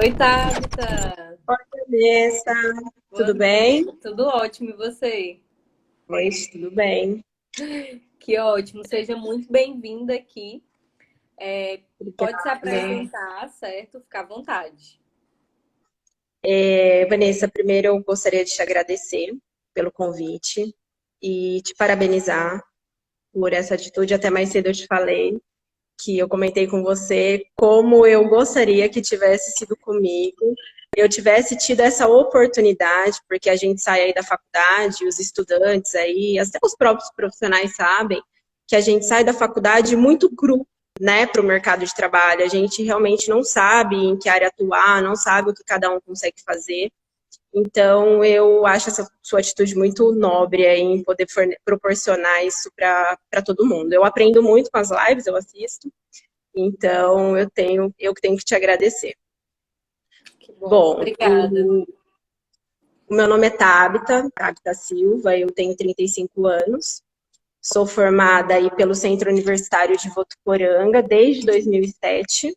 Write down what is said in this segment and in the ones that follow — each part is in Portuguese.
Oi, Tabita. Oi, Vanessa, Boa tudo noite. bem? Tudo ótimo, e você? Oi, tudo bem. Que ótimo. Seja muito bem-vinda aqui. Pode se Obrigada. apresentar, certo? Fica à vontade. Vanessa, primeiro eu gostaria de te agradecer pelo convite e te parabenizar por essa atitude. Até mais cedo eu te falei que eu comentei com você como eu gostaria que tivesse sido comigo, eu tivesse tido essa oportunidade, porque a gente sai aí da faculdade, os estudantes aí, até os próprios profissionais sabem que a gente sai da faculdade muito cru, né, para o mercado de trabalho. A gente realmente não sabe em que área atuar, não sabe o que cada um consegue fazer. Então, eu acho essa sua atitude muito nobre aí em poder proporcionar isso para todo mundo. Eu aprendo muito com as lives, eu assisto, então eu que tenho que te agradecer. Que bom. Bom, Obrigada. o meu nome é Tabita Silva, eu tenho 35 anos, sou formada aí pelo Centro Universitário de Votuporanga desde 2007.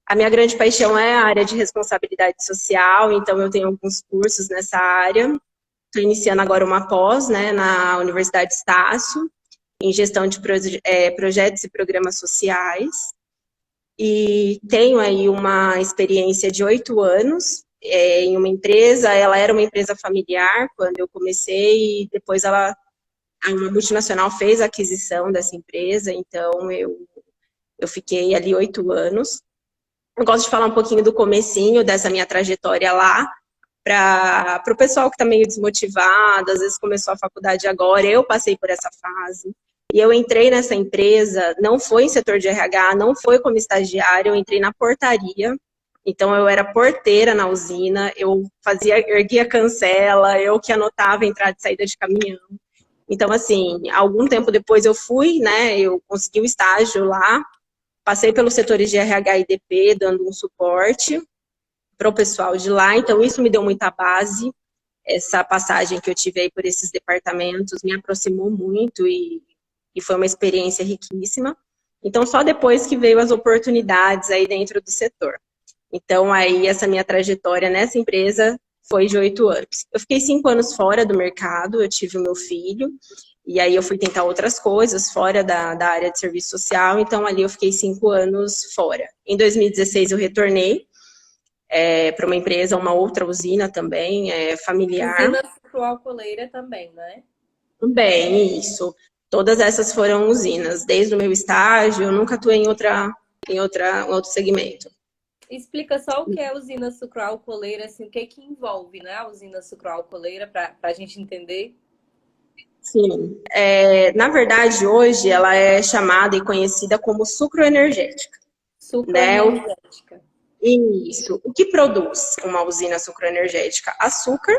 A minha grande paixão é a área de responsabilidade social, então eu tenho alguns cursos nessa área. Estou iniciando agora uma pós, né, na Universidade Estácio, em gestão de projetos e programas sociais. E tenho aí uma experiência de 8 anos em uma empresa. Ela era uma empresa familiar quando eu comecei, e depois uma multinacional fez a aquisição dessa empresa, então eu fiquei ali 8 anos. Eu gosto de falar um pouquinho do comecinho dessa minha trajetória lá, para o pessoal que está meio desmotivado, às vezes começou a faculdade agora, eu passei por essa fase. E eu entrei nessa empresa, não foi em setor de RH, não foi como estagiária, eu entrei na portaria. Então eu era porteira na usina, eu fazia, erguia cancela, eu que anotava a entrada e saída de caminhão. Então, assim, algum tempo depois eu fui, né? Eu consegui o estágio lá, passei pelos setores de RH e DP, dando um suporte para o pessoal de lá, então isso me deu muita base. Essa passagem que eu tive aí por esses departamentos me aproximou muito e foi uma experiência riquíssima. Então, só depois que veio as oportunidades aí dentro do setor. Então, aí, essa minha trajetória nessa empresa foi de 8 anos. Eu fiquei 5 anos fora do mercado, eu tive o meu filho, e aí eu fui tentar outras coisas fora da área de serviço social, então ali eu fiquei 5 anos fora. Em 2016 eu retornei para uma empresa, uma outra usina também, familiar. Usina sucroalcooleira também, né? Também, isso. Todas essas foram usinas. Desde o meu estágio, eu nunca atuei em outro segmento. Explica só o que é usina sucroalcooleira, assim, o que que envolve, né, a usina sucroalcooleira, para a gente entender. Sim. Na verdade, hoje ela é chamada e conhecida como sucroenergética, né? Sucroenergética. Isso. O que produz uma usina sucroenergética? Açúcar,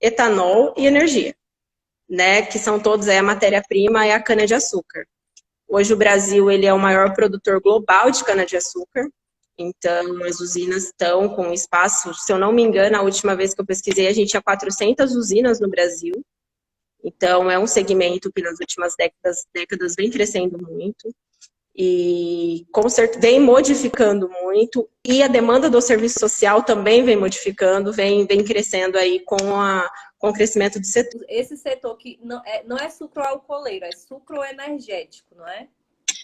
etanol e energia, né? Que são todos a matéria-prima é a cana-de-açúcar. Hoje o Brasil ele é o maior produtor global de cana-de-açúcar. Então, as usinas estão com espaço, se eu não me engano, a última vez que eu pesquisei, a gente tinha 400 usinas no Brasil. Então, é um segmento que nas últimas décadas vem crescendo muito e com certeza vem modificando muito, e a demanda do serviço social também vem modificando, vem crescendo aí com o crescimento do setor. Esse setor que não é sucroalcooleiro, é sucroenergético, não é?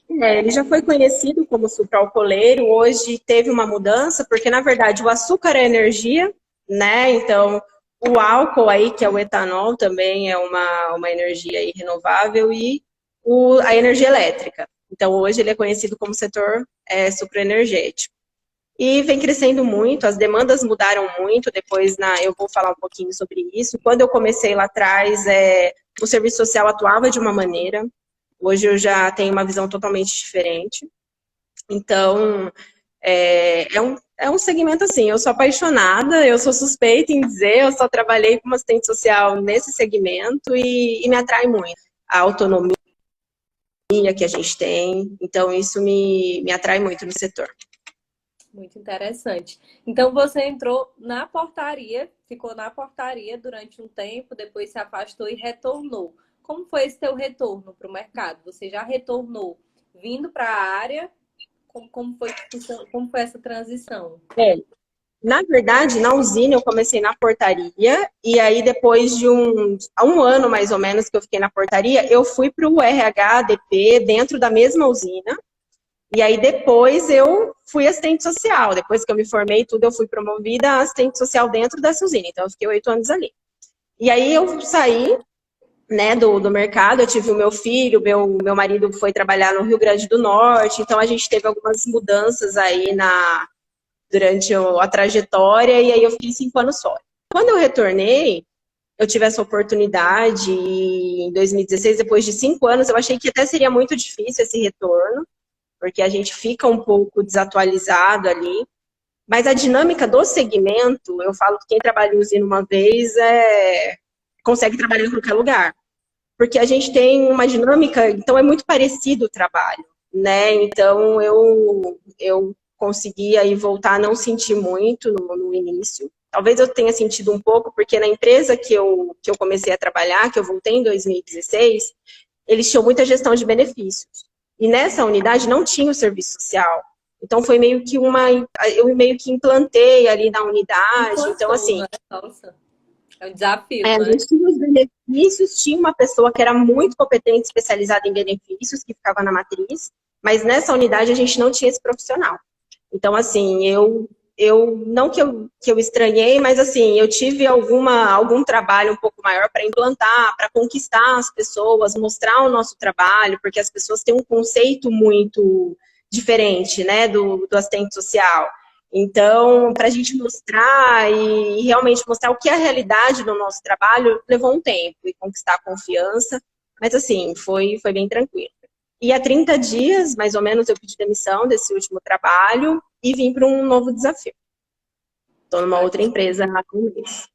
Ele já foi conhecido como sucroalcooleiro, hoje teve uma mudança, porque na verdade o açúcar é energia, né? Então o álcool aí, que é o etanol, também é uma energia aí renovável, e a energia elétrica. Então hoje ele é conhecido como setor sucroenergético. E vem crescendo muito, as demandas mudaram muito, depois eu vou falar um pouquinho sobre isso. Quando eu comecei lá atrás, o serviço social atuava de uma maneira, hoje eu já tenho uma visão totalmente diferente. Então, é um segmento assim, eu sou apaixonada, eu sou suspeita em dizer, eu só trabalhei como assistente social nesse segmento e me atrai muito. A autonomia que a gente tem, então isso me atrai muito no setor. Muito interessante. Então você entrou na portaria, ficou na portaria durante um tempo, depois se afastou e retornou. Como foi esse teu retorno para o mercado? Você já retornou vindo para a área? Como foi essa transição? Na verdade, na usina eu comecei na portaria, e aí depois de um ano mais ou menos que eu fiquei na portaria, eu fui para o RH, DP, dentro da mesma usina, e aí depois eu fui assistente social. Depois que eu me formei e tudo, eu fui promovida a assistente social dentro dessa usina, então eu fiquei 8 anos ali. E aí eu saí, né, do mercado, eu tive o meu filho, meu marido foi trabalhar no Rio Grande do Norte, então a gente teve algumas mudanças aí durante a trajetória, e aí eu fiquei 5 anos fora. Quando eu retornei, eu tive essa oportunidade, e em 2016, depois de 5 anos, eu achei que até seria muito difícil esse retorno, porque a gente fica um pouco desatualizado ali, mas a dinâmica do segmento, eu falo que quem trabalha em usina uma vez consegue trabalhar em qualquer lugar, porque a gente tem uma dinâmica, então é muito parecido o trabalho, né? Então eu consegui aí voltar a não sentir muito no início. Talvez eu tenha sentido um pouco, porque na empresa que eu comecei a trabalhar, que eu voltei em 2016, eles tinham muita gestão de benefícios. E nessa unidade não tinha o serviço social. Então foi meio que eu meio que implantei ali na unidade. Então, assim, né? Nossa, é um desafio, a né? gente tinha os benefícios, tinha uma pessoa que era muito competente, especializada em benefícios, que ficava na matriz, mas nessa unidade a gente não tinha esse profissional. Então, assim, eu não que eu estranhei, mas assim, eu tive algum trabalho um pouco maior para implantar, para conquistar as pessoas, mostrar o nosso trabalho, porque as pessoas têm um conceito muito diferente, né, do assistente social. Então, para a gente mostrar e realmente mostrar o que é a realidade do nosso trabalho, levou um tempo e conquistar a confiança, mas assim, foi bem tranquilo. E há 30 dias, mais ou menos, eu pedi demissão desse último trabalho e vim para um novo desafio. Estou numa outra empresa há um mês.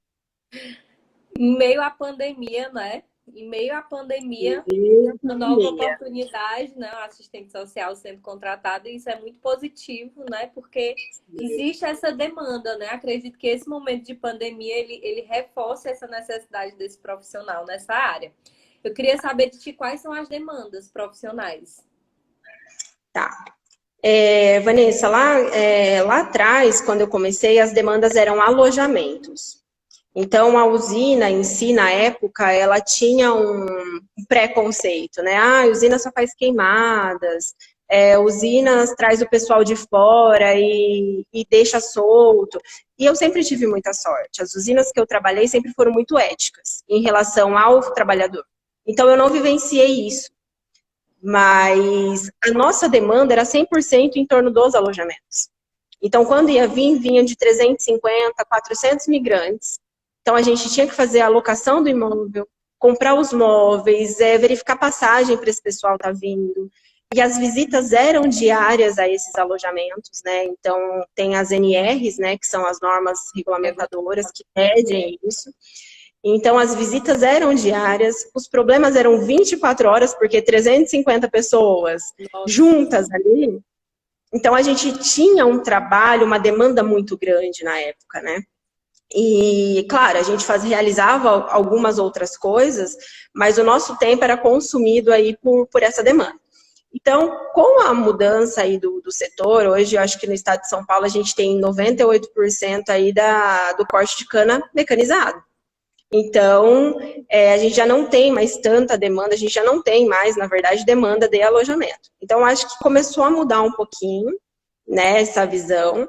Em meio à pandemia, né? Em meio à pandemia, uma nova oportunidade, né? O assistente social sendo contratado, e isso é muito positivo, né? Porque existe essa demanda, né? Acredito que esse momento de pandemia, ele reforça essa necessidade desse profissional nessa área. Eu queria saber de ti quais são as demandas profissionais. Tá. Vanessa, lá atrás, quando eu comecei, as demandas eram alojamentos. Então, a usina em si, na época, ela tinha um preconceito, né? A usina só faz queimadas, usinas traz o pessoal de fora e deixa solto. E eu sempre tive muita sorte. As usinas que eu trabalhei sempre foram muito éticas em relação ao trabalhador. Então, eu não vivenciei isso. Mas a nossa demanda era 100% em torno dos alojamentos. Então, quando vinha de 350, 400 migrantes. Então, a gente tinha que fazer a alocação do imóvel, comprar os móveis, verificar passagem para esse pessoal estar vindo. E as visitas eram diárias a esses alojamentos, né? Então, tem as NRs, né, que são as normas regulamentadoras que pedem isso. Então, as visitas eram diárias, os problemas eram 24 horas, porque 350 pessoas juntas ali. Então, a gente tinha um trabalho, uma demanda muito grande na época, né? E, claro, a gente realizava algumas outras coisas, mas o nosso tempo era consumido aí por essa demanda. Então, com a mudança aí do setor, hoje eu acho que no estado de São Paulo a gente tem 98% aí do corte de cana mecanizado. Então, a gente já não tem mais tanta demanda, a gente já não tem mais, na verdade, demanda de alojamento. Então, acho que começou a mudar um pouquinho, né, essa visão.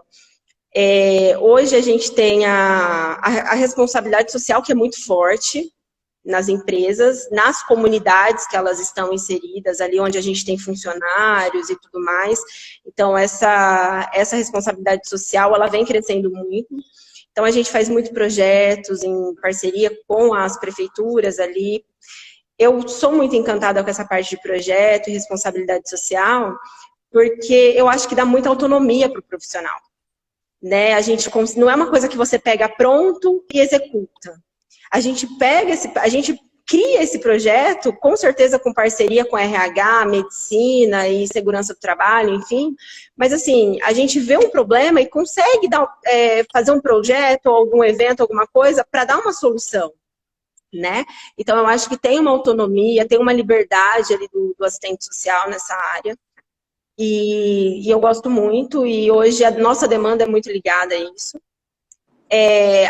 Hoje a gente tem a responsabilidade social, que é muito forte nas empresas, nas comunidades que elas estão inseridas, ali onde a gente tem funcionários e tudo mais. Então, essa responsabilidade social, ela vem crescendo muito. Então, a gente faz muitos projetos em parceria com as prefeituras ali. Eu sou muito encantada com essa parte de projeto e responsabilidade social, porque eu acho que dá muita autonomia para o profissional. Né? Não é uma coisa que você pega pronto e executa. A gente cria esse projeto, com certeza com parceria com a RH, medicina e segurança do trabalho, enfim. Mas assim, a gente vê um problema e consegue fazer um projeto, ou algum evento, alguma coisa, para dar uma solução. Né? Então, eu acho que tem uma autonomia, tem uma liberdade ali do assistente social nessa área. E eu gosto muito, e hoje a nossa demanda é muito ligada a isso.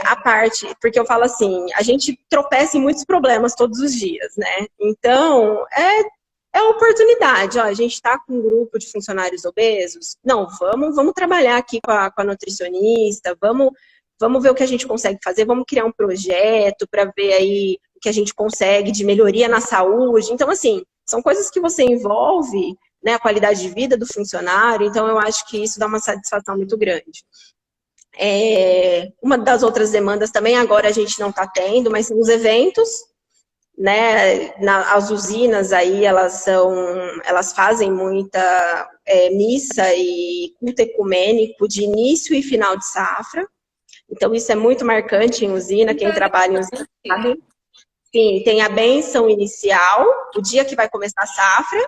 a parte, porque eu falo assim, a gente tropeça em muitos problemas todos os dias, né? Então, é oportunidade, ó, a gente está com um grupo de funcionários obesos, não, vamos trabalhar aqui com a nutricionista, vamos ver o que a gente consegue fazer, vamos criar um projeto para ver aí o que a gente consegue de melhoria na saúde. Então, assim, são coisas que você envolve, né, a qualidade de vida do funcionário, então eu acho que isso dá uma satisfação muito grande. Uma das outras demandas também, agora a gente não está tendo, mas são os eventos, né? As usinas aí, elas fazem muita missa e culto ecumênico de início e final de safra. Então, isso é muito marcante em usina, quem trabalha em usina sabe. Sim, tem a bênção inicial, o dia que vai começar a safra,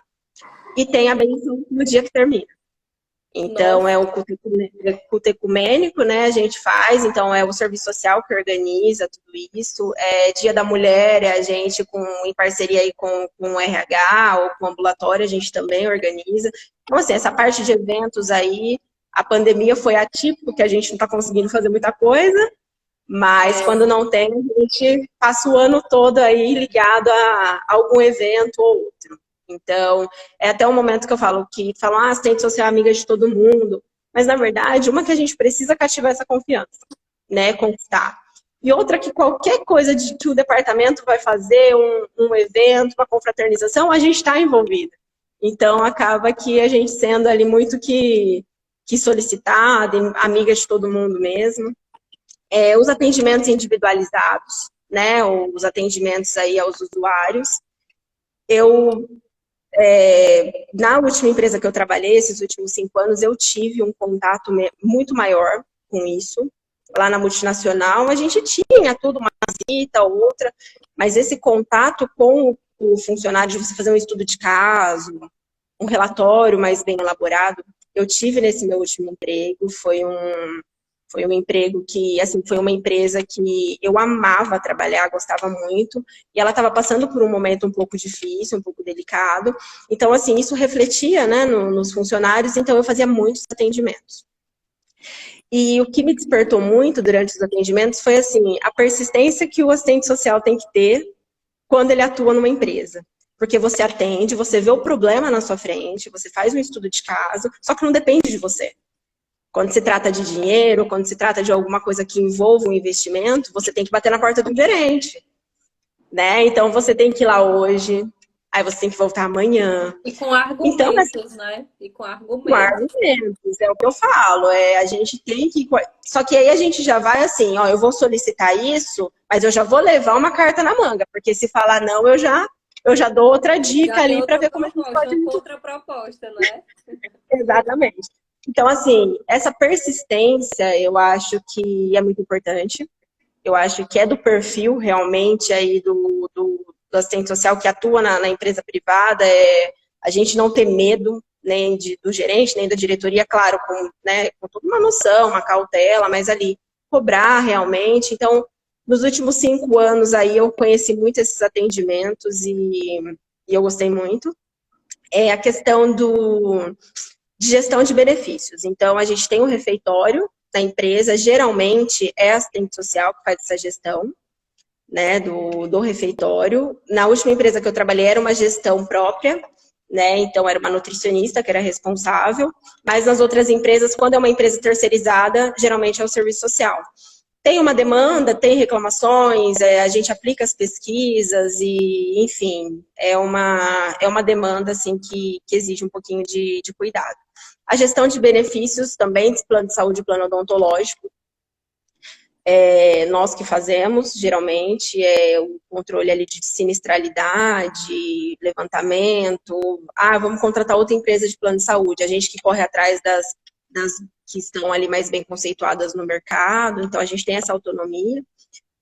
e tem a bênção no dia que termina. Então, é o culto ecumênico, né, a gente faz, então é o serviço social que organiza tudo isso, Dia da Mulher, a gente em parceria aí com o RH ou com o ambulatório, a gente também organiza. Então, assim, essa parte de eventos aí, a pandemia foi atípico, que a gente não está conseguindo fazer muita coisa, mas quando não tem, a gente passa o ano todo aí ligado a algum evento ou outro. Então, é até um momento que eu falo que falam, você tem que ser amiga de todo mundo. Mas, na verdade, uma que a gente precisa cativar essa confiança, né? Conquistar. E outra que qualquer coisa que o departamento vai fazer, um evento, uma confraternização, a gente está envolvida. Então, acaba que a gente sendo ali muito que solicitada, amiga de todo mundo mesmo. Os atendimentos individualizados, né? Os atendimentos aí aos usuários. Na última empresa que eu trabalhei, esses últimos 5 anos, eu tive um contato muito maior com isso. Lá na multinacional, a gente tinha tudo, uma visita, outra, mas esse contato com o funcionário, de você fazer um estudo de caso, um relatório mais bem elaborado, eu tive nesse meu último emprego. Foi um emprego que, assim, foi uma empresa que eu amava trabalhar, gostava muito, e ela estava passando por um momento um pouco difícil, um pouco delicado. Então, assim, isso refletia, né, nos funcionários, então eu fazia muitos atendimentos. E o que me despertou muito durante os atendimentos foi, assim, a persistência que o assistente social tem que ter quando ele atua numa empresa. Porque você atende, você vê o problema na sua frente, você faz um estudo de caso, só que não depende de você. Quando se trata de dinheiro, quando se trata de alguma coisa que envolva um investimento, você tem que bater na porta do gerente, né? Então, você tem que ir lá hoje, aí você tem que voltar amanhã. E com argumentos, né? E com argumentos. Com argumentos, é o que eu falo. A gente tem que... Só que aí a gente já vai assim, ó, eu vou solicitar isso, mas eu já vou levar uma carta na manga, porque se falar não, eu já dou outra dica ali para ver como a gente pode... Outra proposta, né? Exatamente. Então, assim, essa persistência, eu acho que é muito importante. Eu acho que é do perfil, realmente, aí do assistente social que atua na empresa privada, a gente não ter medo nem do gerente, nem da diretoria, claro, com toda uma noção, uma cautela, mas ali, cobrar realmente. Então, nos últimos 5 anos aí, eu conheci muito esses atendimentos e eu gostei muito. A questão de gestão de benefícios. Então, a gente tem um refeitório da empresa, geralmente é a assistente social que faz essa gestão, né, do refeitório. Na última empresa que eu trabalhei era uma gestão própria, né, então era uma nutricionista que era responsável, mas nas outras empresas, quando é uma empresa terceirizada, geralmente é o serviço social. Tem uma demanda, tem reclamações, a gente aplica as pesquisas e, enfim, é uma demanda assim, que exige um pouquinho de cuidado. A gestão de benefícios também, de plano de saúde e plano odontológico, nós que fazemos, geralmente, o controle ali de sinistralidade, levantamento, vamos contratar outra empresa de plano de saúde, a gente que corre atrás das que estão ali mais bem conceituadas no mercado, então a gente tem essa autonomia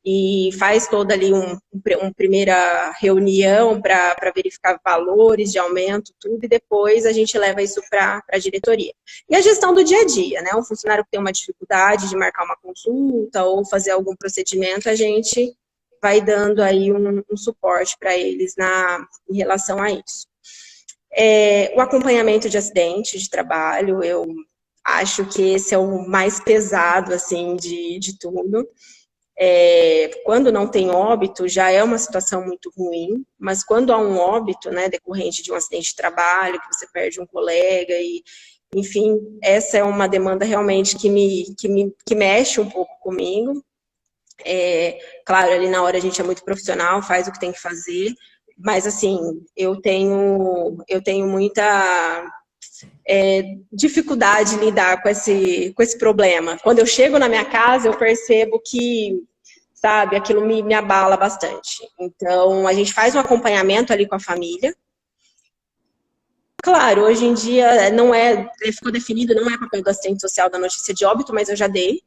e faz toda ali uma primeira reunião para verificar valores de aumento, tudo, e depois a gente leva isso para a diretoria. E a gestão do dia a dia, né? Um funcionário que tem uma dificuldade de marcar uma consulta ou fazer algum procedimento, a gente vai dando aí um suporte para eles em relação a isso. O acompanhamento de acidente de trabalho, eu Acho que esse é o mais pesado, assim, de tudo. Quando não tem óbito, já é uma situação muito ruim, mas quando há um óbito, né, decorrente de um acidente de trabalho, que você perde um colega, e, enfim, essa é uma demanda realmente que mexe um pouco comigo. Claro, ali na hora a gente é muito profissional, faz o que tem que fazer, mas, assim, eu tenho muita dificuldade em lidar com esse problema. Quando eu chego na minha casa, eu percebo que, sabe, aquilo me abala bastante. Então, a gente faz um acompanhamento ali com a família. Claro, hoje em dia ficou definido, não é papel do assistente social da notícia de óbito, mas eu já dei.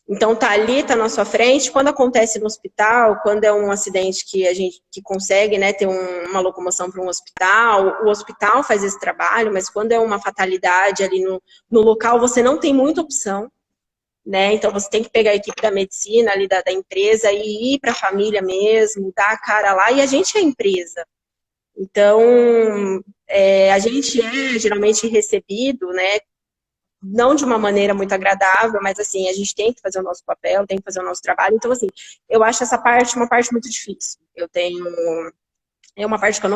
Então, tá ali, tá na sua frente. Quando acontece no hospital, quando é um acidente que a gente consegue, né, ter uma locomoção para um hospital, o hospital faz esse trabalho, mas quando é uma fatalidade ali no local, você não tem muita opção, né? Então, você tem que pegar a equipe da medicina ali da empresa e ir para a família mesmo, dar a cara lá, e a gente é a empresa. Então, a gente é geralmente recebido, né, não de uma maneira muito agradável, mas assim, a gente tem que fazer o nosso papel, tem que fazer o nosso trabalho. Então, assim, eu acho essa parte uma parte muito difícil. É uma parte que eu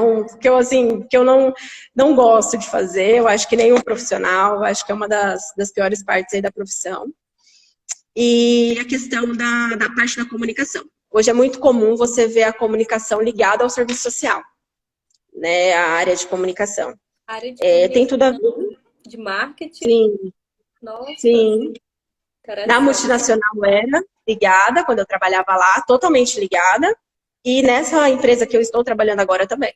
não gosto de fazer, eu acho que nenhum profissional, eu acho que é uma das piores partes aí da profissão. E a questão da parte da comunicação. Hoje é muito comum você ver a comunicação ligada ao serviço social, né, a área de comunicação. A área de comunicação, tem tudo a ver. De marketing? Sim. Nossa. Sim. Na multinacional era ligada, quando eu trabalhava lá, totalmente ligada. E nessa empresa que eu estou trabalhando agora também.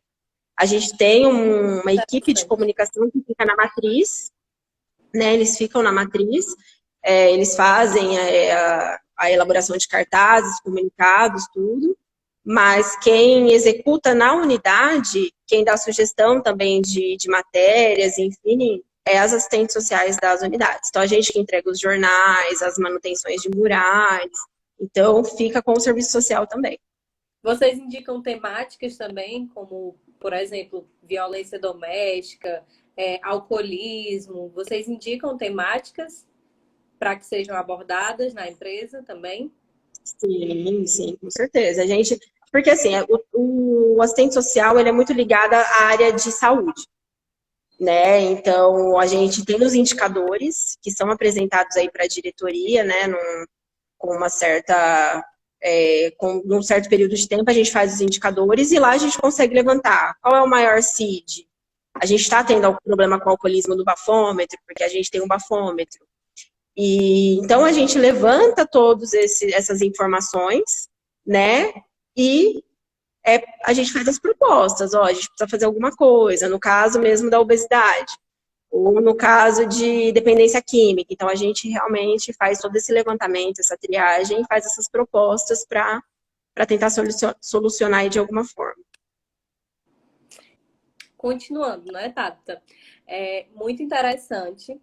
A gente tem uma equipe de comunicação que fica na matriz, né? Eles ficam na matriz, eles fazem a elaboração de cartazes, comunicados, tudo. Mas quem executa na unidade, quem dá sugestão também de matérias, enfim, as assistentes sociais das unidades. Então, a gente que entrega os jornais, as manutenções de murais, então fica com o serviço social também. Vocês indicam temáticas também, como, por exemplo, violência doméstica, alcoolismo. Vocês indicam temáticas para que sejam abordadas na empresa também? Sim, com certeza. Porque assim, o assistente social ele é muito ligado à área de saúde, né? Então, a gente tem os indicadores que são apresentados aí para a diretoria, né? Com um certo período de tempo, a gente faz os indicadores e lá a gente consegue levantar qual é o maior CID. A gente está tendo algum problema com o alcoolismo do bafômetro, porque a gente tem um bafômetro. E então a gente levanta todas essas informações, né? E a gente faz as propostas, a gente precisa fazer alguma coisa, no caso mesmo da obesidade, ou no caso de dependência química. Então, a gente realmente faz todo esse levantamento, essa triagem, e faz essas propostas para tentar solucionar aí de alguma forma. Continuando, né, Tata? Muito interessante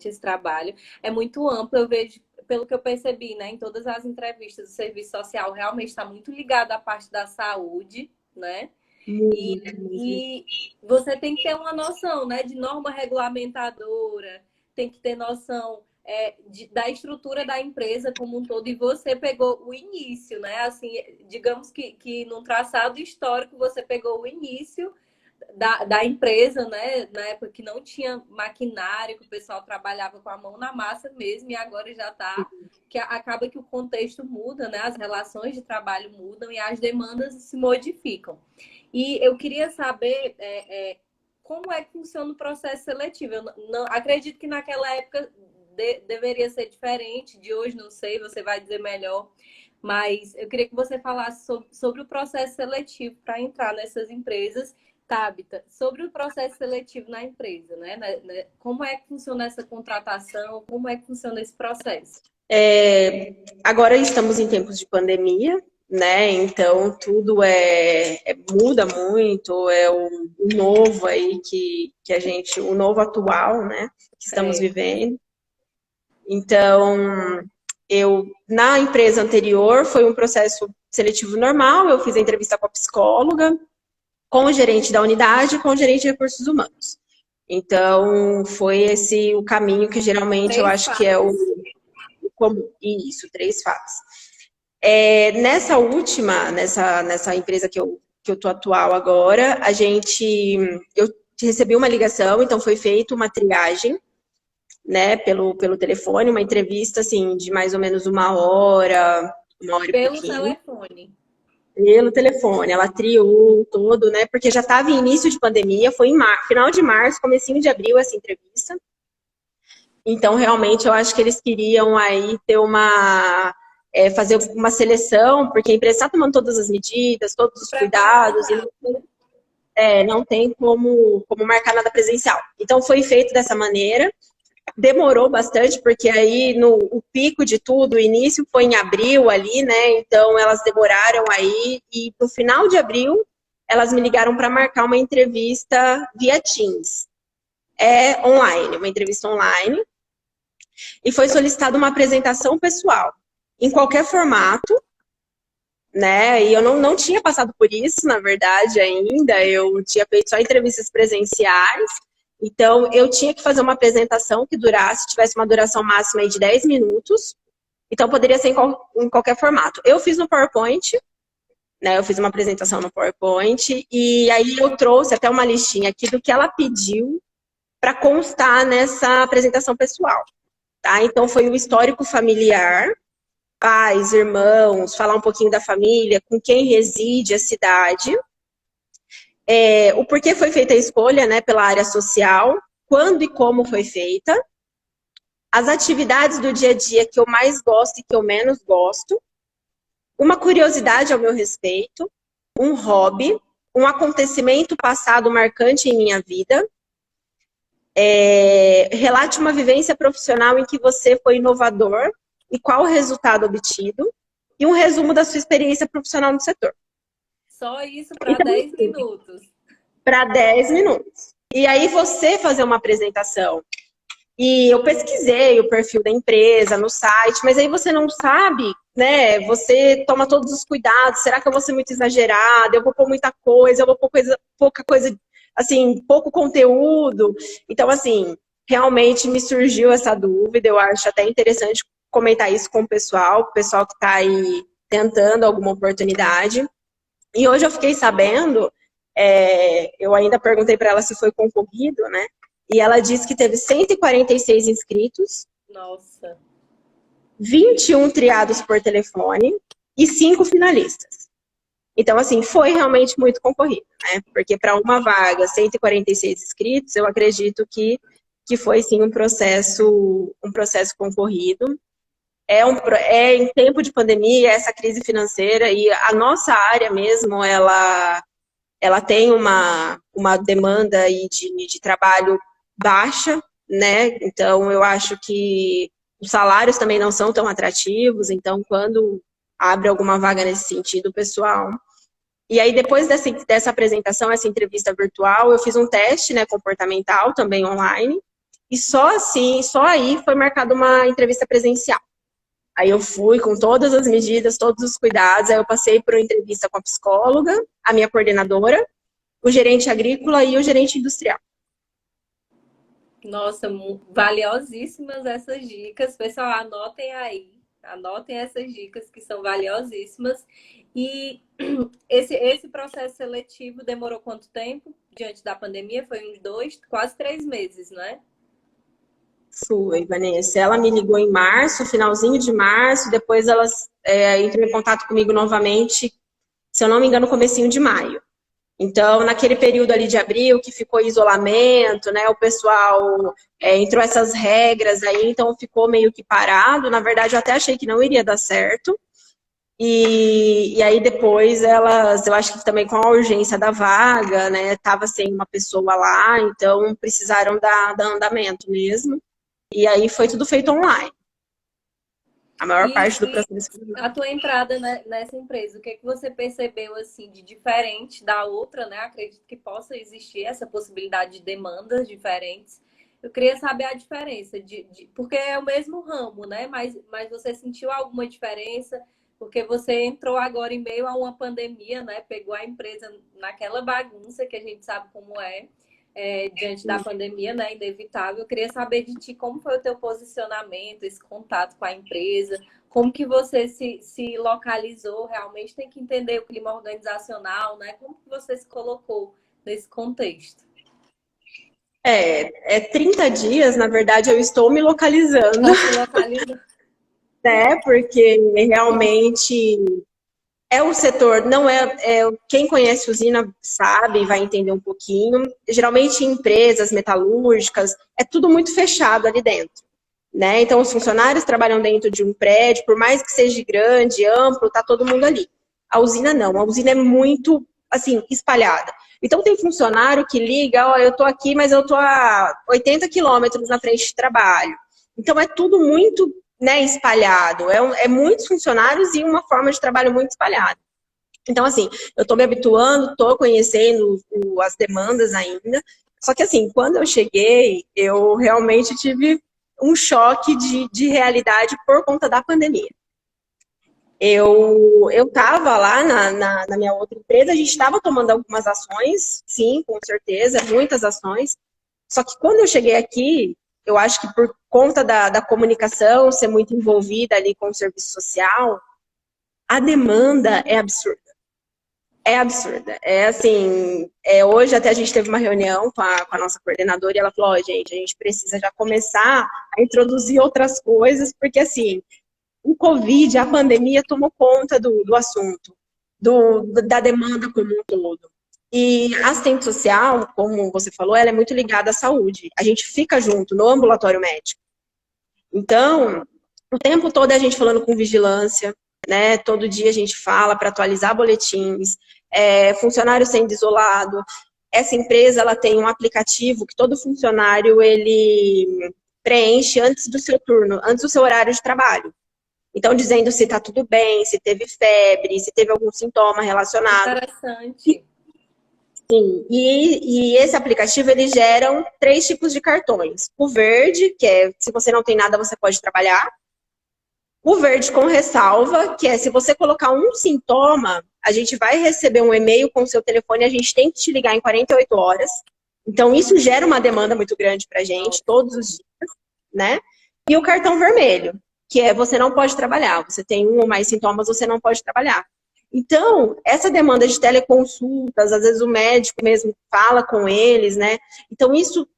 esse trabalho. É muito amplo, eu vejo, pelo que eu percebi, né, em todas as entrevistas, o serviço social realmente está muito ligado à parte da saúde, né? E você tem que ter uma noção, né, de norma regulamentadora, tem que ter noção da estrutura da empresa como um todo, e você pegou o início, né? Assim, digamos que num traçado histórico você pegou o início da empresa, né? Na época que não tinha maquinário, que o pessoal trabalhava com a mão na massa mesmo, e agora já está, que acaba que o contexto muda, né? As relações de trabalho mudam e as demandas se modificam. E eu queria saber como é que funciona o processo seletivo. Eu não acredito que naquela época deveria ser diferente, de hoje não sei, você vai dizer melhor, mas eu queria que você falasse sobre o processo seletivo para entrar nessas empresas. Tabita, sobre o processo seletivo na empresa, né? Como é que funciona essa contratação? Como é que funciona esse processo? Agora estamos em tempos de pandemia, né? Então tudo muda muito, o novo aí que o novo atual, né? Que estamos vivendo. Então, na empresa anterior foi um processo seletivo normal, eu fiz a entrevista com a psicóloga, com o gerente da unidade e com o gerente de recursos humanos. Então, foi esse o caminho que geralmente eu Três acho que é o fases. comum. Isso, 3 fases. Nessa empresa que eu tô atual agora, eu recebi uma ligação, então foi feita uma triagem, né, pelo telefone, uma entrevista, assim, de mais ou menos 1 hora e Pelo pouquinho, telefone. pelo telefone. Ela triou todo, né, porque já estava em início de pandemia, foi final de março, comecinho de abril essa entrevista. Então, realmente, eu acho que eles queriam aí ter fazer uma seleção, porque a empresa está tomando todas as medidas, todos os Preparar cuidados, e rápido. não tem como marcar nada presencial. Então, foi feito dessa maneira. Demorou bastante, porque aí o pico de tudo, o início foi em abril ali, né? Então, elas demoraram aí, e no final de abril, elas me ligaram para marcar uma entrevista via Teams. Online, uma entrevista online. E foi solicitada uma apresentação pessoal, em qualquer formato, né? E eu não tinha passado por isso, na verdade, ainda. Eu tinha feito só entrevistas presenciais. Então, eu tinha que fazer uma apresentação que tivesse uma duração máxima aí de 10 minutos. Então, poderia ser em qualquer formato. Eu fiz no PowerPoint, né? Eu fiz uma apresentação no PowerPoint. E aí eu trouxe até uma listinha aqui do que ela pediu para constar nessa apresentação pessoal. Tá? Então, foi o histórico familiar, pais, irmãos, falar um pouquinho da família, com quem reside a cidade, o porquê foi feita a escolha, né, pela área social, quando e como foi feita, as atividades do dia a dia que eu mais gosto e que eu menos gosto, uma curiosidade ao meu respeito, um hobby, um acontecimento passado marcante em minha vida, relate uma vivência profissional em que você foi inovador e qual o resultado obtido, e um resumo da sua experiência profissional no setor. Só isso para Então, 10 minutos. para 10 minutos. E aí você fazer uma apresentação. E eu pesquisei o perfil da empresa no site, mas aí você não sabe, né? Você toma todos os cuidados. Será que eu vou ser muito exagerada? Eu vou pôr muita coisa, eu vou pôr pouca coisa, assim, pouco conteúdo. Então, assim, realmente me surgiu essa dúvida. Eu acho até interessante comentar isso com o pessoal que está aí tentando alguma oportunidade. E hoje eu fiquei sabendo, eu ainda perguntei para ela se foi concorrido, né? E ela disse que teve 146 inscritos, Nossa. 21 triados por telefone e 5 finalistas. Então, assim, foi realmente muito concorrido, né? Porque para uma vaga, 146 inscritos, eu acredito que foi sim um processo concorrido. Em tempo de pandemia, essa crise financeira, e a nossa área mesmo, ela tem uma demanda aí de trabalho baixa, né? Então, eu acho que os salários também não são tão atrativos, então, quando abre alguma vaga nesse sentido, pessoal. E aí, depois dessa apresentação, essa entrevista virtual, eu fiz um teste, né, comportamental, também online, e só assim, só aí foi marcada uma entrevista presencial. Aí eu fui com todas as medidas, todos os cuidados, aí eu passei por uma entrevista com a psicóloga, a minha coordenadora, o gerente agrícola e o gerente industrial. Nossa, valiosíssimas essas dicas. Pessoal, anotem aí. Anotem essas dicas que são valiosíssimas. E esse processo seletivo demorou quanto tempo diante da pandemia? Foi uns 2, quase 3 meses, não é? Foi, Vanessa. Ela me ligou em março, finalzinho de março, depois ela entrou em contato comigo novamente, se eu não me engano, comecinho de maio. Então, naquele período ali de abril, que ficou em isolamento, né, o pessoal entrou essas regras aí, então ficou meio que parado. Na verdade, eu até achei que não iria dar certo. E aí depois eu acho que também com a urgência da vaga, né, tava sem uma pessoa lá, então precisaram dar andamento mesmo. E aí foi tudo feito online. A maior parte do E processo. a tua entrada nessa empresa, o que é que você percebeu assim de diferente da outra, né? Acredito que possa existir essa possibilidade de demandas diferentes. Eu queria saber a diferença porque é o mesmo ramo, né? Mas você sentiu alguma diferença? Porque você entrou agora em meio a uma pandemia, né? Pegou a empresa naquela bagunça que a gente sabe como é. diante da pandemia, né, inevitável. Eu queria saber de ti como foi o teu posicionamento, esse contato com a empresa, como que você se localizou, realmente tem que entender o clima organizacional, né? Como que você se colocou nesse contexto? 30 dias, na verdade, eu estou me localizando, Tá se localizando. né? Porque realmente é o setor, não quem conhece usina sabe, vai entender um pouquinho. Geralmente em empresas metalúrgicas, é tudo muito fechado ali dentro, né? Então os funcionários trabalham dentro de um prédio, por mais que seja grande, amplo, tá todo mundo ali. A usina não, a usina é muito assim, espalhada. Então tem funcionário que liga, ó, eu tô aqui, mas eu tô a 80 quilômetros na frente de trabalho. Então é tudo muito, né, espalhado. É muitos funcionários e uma forma de trabalho muito espalhada. Então, assim, eu estou me habituando, estou conhecendo as demandas ainda. Só que, assim, quando eu cheguei, eu realmente tive um choque de realidade por conta da pandemia. Eu estava lá na minha outra empresa, a gente estava tomando algumas ações, sim, com certeza, muitas ações. Só que quando eu cheguei aqui, eu acho que por conta da comunicação, ser muito envolvida ali com o serviço social, a demanda é absurda. É absurda. É assim, hoje até a gente teve uma reunião com a nossa coordenadora e ela falou, gente, a gente precisa já começar a introduzir outras coisas, porque assim, o Covid, a pandemia tomou conta do assunto, da demanda como um todo. E a assistente social, como você falou, ela é muito ligada à saúde. A gente fica junto no ambulatório médico. Então, o tempo todo é a gente falando com vigilância, né? Todo dia a gente fala para atualizar boletins, funcionário sendo isolado. Essa empresa, ela tem um aplicativo que todo funcionário, ele preenche antes do seu turno, antes do seu horário de trabalho. Então, dizendo se está tudo bem, se teve febre, se teve algum sintoma relacionado. Interessante. Sim, e esse aplicativo, ele gera 3 tipos de cartões. O verde, que é se você não tem nada, você pode trabalhar. O verde com ressalva, que é se você colocar um sintoma, a gente vai receber um e-mail com o seu telefone e a gente tem que te ligar em 48 horas. Então, isso gera uma demanda muito grande para a gente, todos os dias, né? E o cartão vermelho, que é você não pode trabalhar. Você tem um ou mais sintomas, você não pode trabalhar. Então, essa demanda de teleconsultas, às vezes o médico mesmo fala com eles, né? Então, isso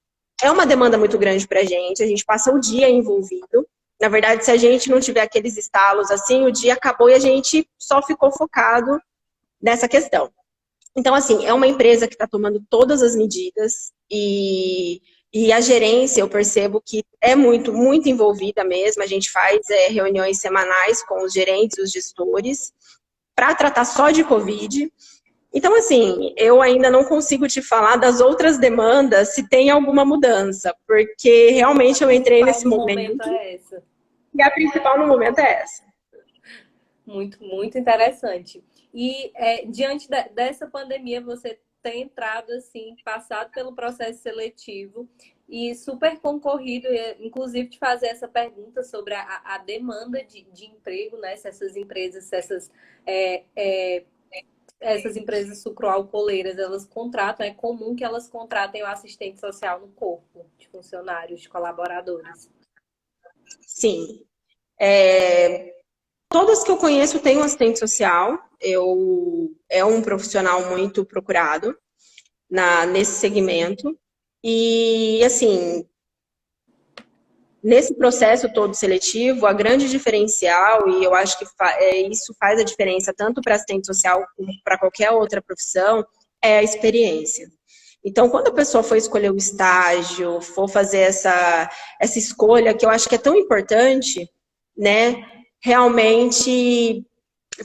é uma demanda muito grande para a gente passa o dia envolvido. Na verdade, se a gente não tiver aqueles estalos assim, o dia acabou e a gente só ficou focado nessa questão. Então, assim, é uma empresa que está tomando todas as medidas e a gerência, eu percebo que é muito, muito envolvida mesmo. A gente faz reuniões semanais com os gerentes, os gestores, para tratar só de Covid. Então, assim, eu ainda não consigo te falar das outras demandas se tem alguma mudança, porque realmente eu entrei nesse momento é essa. e a principal no momento é essa. Muito, muito interessante. E diante dessa pandemia, você tem entrado, assim, passado pelo processo seletivo e super concorrido, inclusive de fazer essa pergunta sobre a demanda de emprego, né? Se essas empresas, essas empresas sucroalcooleiras, elas contratam, é comum que elas contratem o assistente social no corpo de funcionários, de colaboradores. Sim. Todas que eu conheço têm um assistente social. É um profissional muito procurado nesse segmento. E, assim, nesse processo todo seletivo, a grande diferencial, e eu acho que isso faz a diferença tanto para assistente social como para qualquer outra profissão, é a experiência. Então, quando a pessoa for escolher o estágio, for fazer essa escolha, que eu acho que é tão importante, né, realmente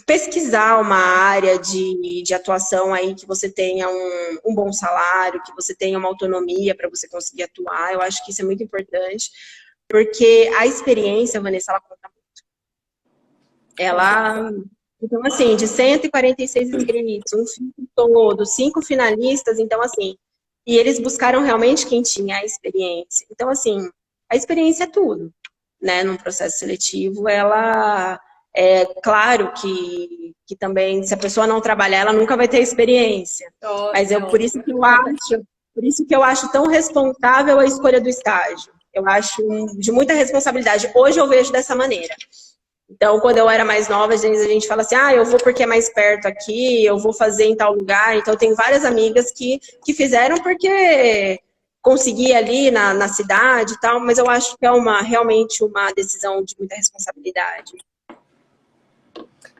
pesquisar uma área de atuação aí que você tenha um bom salário, que você tenha uma autonomia para você conseguir atuar, eu acho que isso é muito importante, porque a experiência, Vanessa, ela conta muito. Então, assim, de 146 inscritos, um filme todo, 5 finalistas, então, assim, e eles buscaram realmente quem tinha a experiência. Então, assim, a experiência é tudo, né, num processo seletivo. Ela, é claro que também, se a pessoa não trabalhar, ela nunca vai ter experiência. Mas por isso que eu acho Por isso que eu acho tão responsável a escolha do estágio. Eu acho de muita responsabilidade. Hoje eu vejo dessa maneira. Então, quando eu era mais nova, às vezes a gente fala assim, eu vou porque é mais perto aqui, eu vou fazer em tal lugar. Então, eu tenho várias amigas que fizeram porque conseguia ali na cidade e tal, mas eu acho que é realmente uma decisão de muita responsabilidade.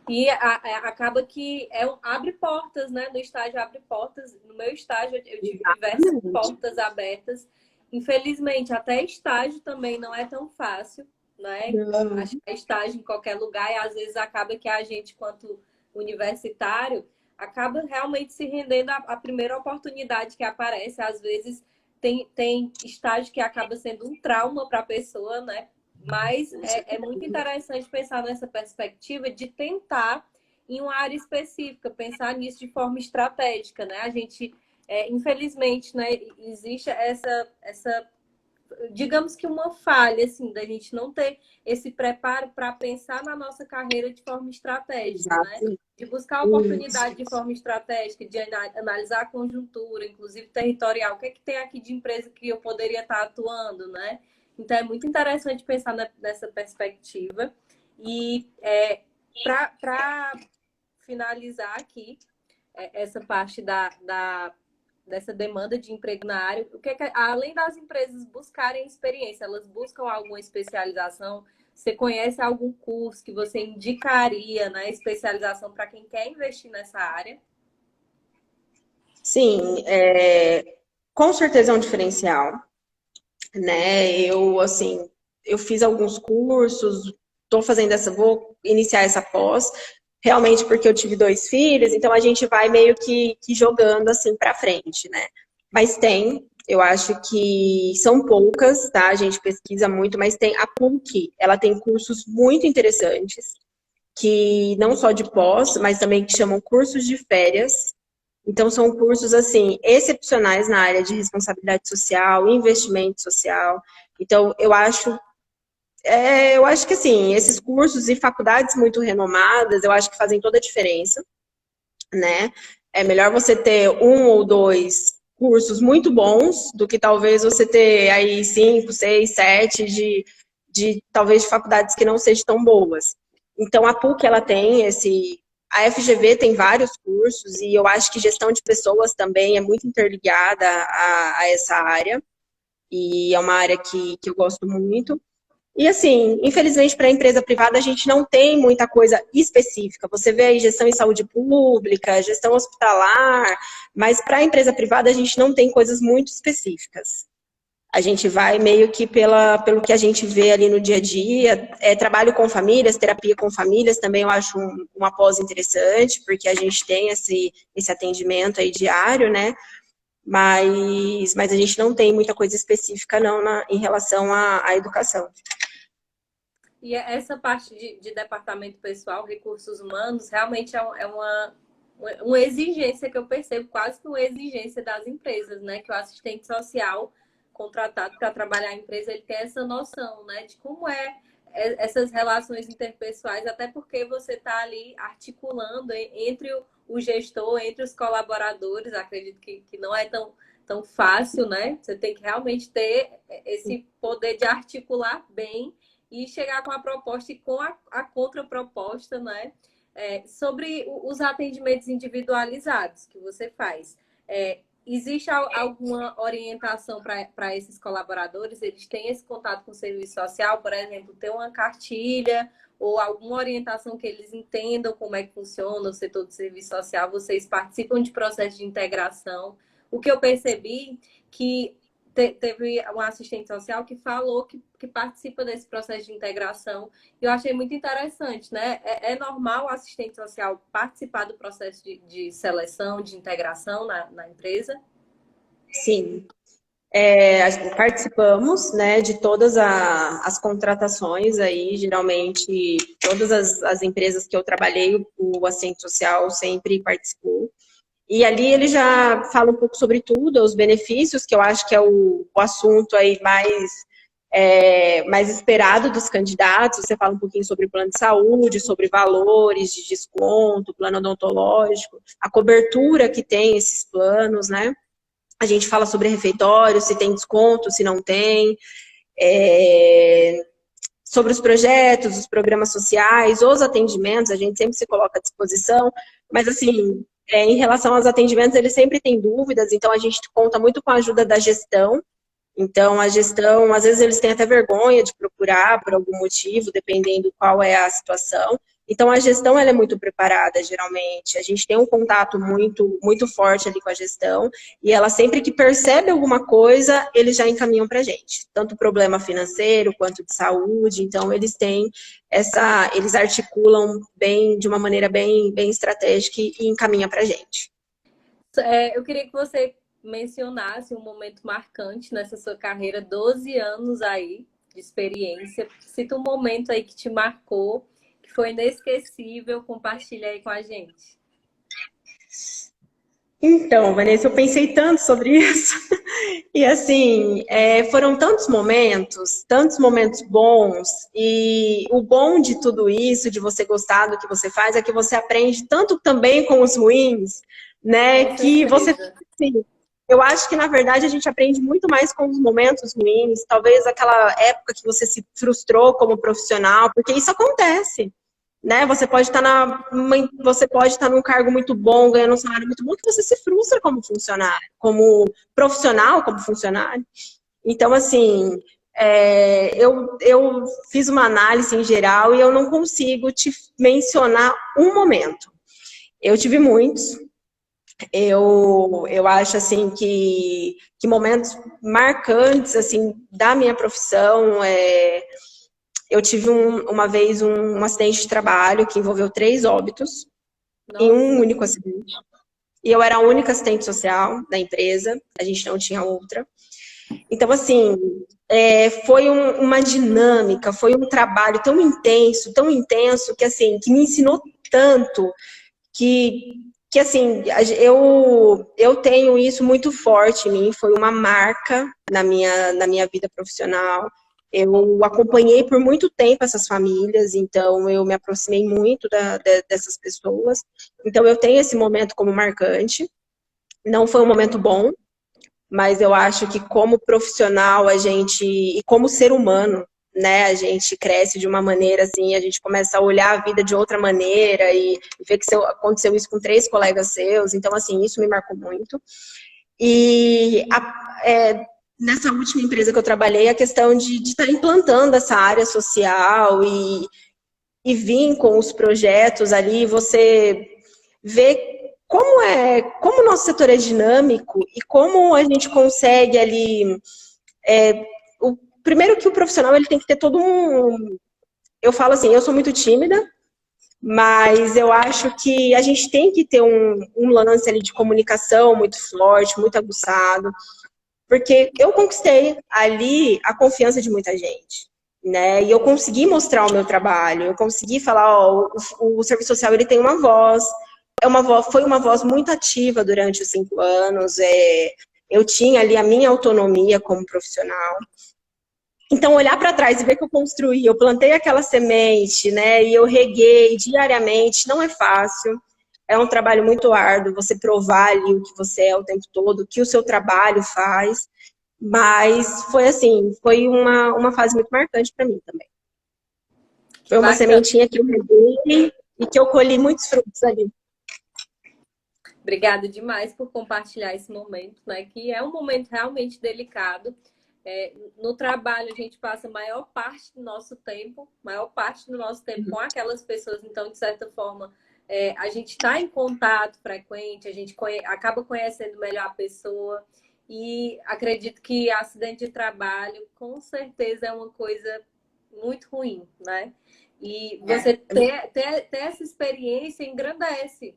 E acaba que abre portas, né? No estágio abre portas. No meu estágio eu tive diversas portas abertas. Infelizmente, até estágio também não é tão fácil, né? Acho que é estágio em qualquer lugar e às vezes acaba que a gente, quanto universitário, acaba realmente se rendendo à primeira oportunidade que aparece. Às vezes tem estágio que acaba sendo um trauma para a pessoa, né? Mas é muito interessante pensar nessa perspectiva de tentar em uma área específica, pensar nisso de forma estratégica, né? A gente, infelizmente, né, existe essa, digamos que uma falha, assim, da gente não ter esse preparo para pensar na nossa carreira de forma estratégica, né? De buscar oportunidade de forma estratégica, de analisar a conjuntura, inclusive territorial, o que é que tem aqui de empresa que eu poderia estar atuando, né? Então, é muito interessante pensar nessa perspectiva. E para finalizar aqui essa parte dessa demanda de emprego na área, o que além das empresas buscarem experiência, elas buscam alguma especialização? Você conhece algum curso que você indicaria, né, especialização para quem quer investir nessa área? Sim, com certeza é um diferencial, né? Eu fiz alguns cursos, vou iniciar essa pós, realmente porque eu tive 2 filhos, então a gente vai meio que jogando assim para frente, né? Mas eu acho que são poucas, tá? A gente pesquisa muito, mas tem a PUC, ela tem cursos muito interessantes, que não só de pós, mas também que chamam cursos de férias. Então, são cursos, assim, excepcionais na área de responsabilidade social, investimento social. Então, eu acho que, assim, esses cursos e faculdades muito renomadas, eu acho que fazem toda a diferença, né? É melhor você ter 1 ou 2 cursos muito bons do que talvez você ter aí 5, 6, 7 de talvez de faculdades que não sejam tão boas. Então, a PUC, ela tem a FGV tem vários cursos e eu acho que gestão de pessoas também é muito interligada a essa área e é uma área que eu gosto muito. E assim, infelizmente para a empresa privada a gente não tem muita coisa específica. Você vê aí gestão em saúde pública, gestão hospitalar, mas para a empresa privada a gente não tem coisas muito específicas. A gente vai meio que pelo que a gente vê ali no dia a dia. Trabalho com famílias, terapia com famílias também eu acho uma pós interessante, porque a gente tem esse atendimento aí diário, né? Mas a gente não tem muita coisa específica não em relação à educação. E essa parte de departamento pessoal, recursos humanos, realmente é uma exigência que eu percebo, quase que uma exigência das empresas, né? Que o assistente social contratado para trabalhar em empresa, ele tem essa noção, né? De como essas relações interpessoais, até porque você está ali articulando entre o gestor, entre os colaboradores, acredito que não é tão fácil, né? Você tem que realmente ter esse poder de articular bem e chegar com a proposta e com a contraproposta, né? Sobre os atendimentos individualizados que você faz. Existe alguma orientação para esses colaboradores? Eles têm esse contato com o serviço social, por exemplo, ter uma cartilha ou alguma orientação que eles entendam como é que funciona o setor do serviço social? Vocês participam de processo de integração? O que eu percebi que teve um assistente social que falou que participa desse processo de integração. E eu achei muito interessante, né? É normal o assistente social participar do processo de seleção, de integração na empresa? Sim. Participamos, né, de todas as contratações aí, geralmente todas as empresas que eu trabalhei, o assistente social sempre participou. E ali ele já fala um pouco sobre tudo, os benefícios, que eu acho que é o assunto aí mais esperado dos candidatos. Você fala um pouquinho sobre plano de saúde, sobre valores de desconto, plano odontológico, a cobertura que tem esses planos, né? A gente fala sobre refeitório, se tem desconto, se não tem. É, sobre os projetos, os programas sociais, os atendimentos, a gente sempre se coloca à disposição, mas assim, em relação aos atendimentos, eles sempre têm dúvidas, então a gente conta muito com a ajuda da gestão. Então, a gestão, às vezes eles têm até vergonha de procurar por algum motivo, dependendo qual é a situação. Então, a gestão ela é muito preparada, geralmente. A gente tem um contato muito forte ali com a gestão e ela sempre que percebe alguma coisa, eles já encaminham para a gente. Tanto problema financeiro quanto de saúde. Então, eles têm eles articulam bem, de uma maneira bem estratégica e encaminham para a gente. Eu queria que você mencionasse um momento marcante nessa sua carreira, 12 anos aí de experiência. Cita um momento aí que te marcou, que foi inesquecível, compartilha aí com a gente. Então, Vanessa, eu pensei tanto sobre isso. E assim, foram tantos momentos bons. E o bom de tudo isso, de você gostar do que você faz, é que você aprende tanto também com os ruins, né? Que você, assim, eu acho que, na verdade, a gente aprende muito mais com os momentos ruins, talvez aquela época que você se frustrou como profissional, porque isso acontece, né? Você pode estar num cargo muito bom, ganhando um salário muito bom, que você se frustra como funcionário, como profissional, como funcionário. Então, assim, eu fiz uma análise em geral e eu não consigo te mencionar um momento. Eu tive muitos. Eu acho assim que momentos marcantes assim da minha profissão eu tive uma vez um acidente de trabalho que envolveu 3 óbitos. Nossa. Em um único acidente. E eu era a única assistente social da empresa, a gente não tinha outra. Então, assim, foi uma dinâmica, foi um trabalho tão intenso, que assim, que me ensinou tanto que assim, eu tenho isso muito forte em mim, foi uma marca na minha vida profissional. Eu acompanhei por muito tempo essas famílias, então eu me aproximei muito dessas pessoas. Então eu tenho esse momento como marcante. Não foi um momento bom, mas eu acho que como profissional e como ser humano, né, a gente cresce de uma maneira assim, a gente começa a olhar a vida de outra maneira e ver que aconteceu isso com 3 colegas seus, então assim, isso me marcou muito. E nessa última empresa que eu trabalhei, a questão de estar implantando essa área social e vir com os projetos ali, você vê como o nosso setor é dinâmico e como a gente consegue ali. Primeiro que o profissional ele tem que ter todo um. Eu falo assim, eu sou muito tímida, mas eu acho que a gente tem que ter um lance ali de comunicação muito forte, muito aguçado, porque eu conquistei ali a confiança de muita gente, né? E eu consegui mostrar o meu trabalho, eu consegui falar, ó, o serviço social ele tem uma voz, foi uma voz muito ativa durante os 5 anos, eu tinha ali a minha autonomia como profissional. Então, olhar para trás e ver que eu construí, eu plantei aquela semente, né, e eu reguei diariamente, não é fácil, é um trabalho muito árduo, você provar ali o que você é o tempo todo, o que o seu trabalho faz, mas foi assim, foi uma fase muito marcante para mim também. Foi uma sementinha que eu reguei e que eu colhi muitos frutos ali. Obrigada demais por compartilhar esse momento, né? Que é um momento realmente delicado. No trabalho, a gente passa a maior parte do nosso tempo com aquelas pessoas. Então, de certa forma, a gente está em contato frequente, a gente acaba conhecendo melhor a pessoa. E acredito que acidente de trabalho, com certeza, é uma coisa muito ruim, né? E você ter essa experiência engrandece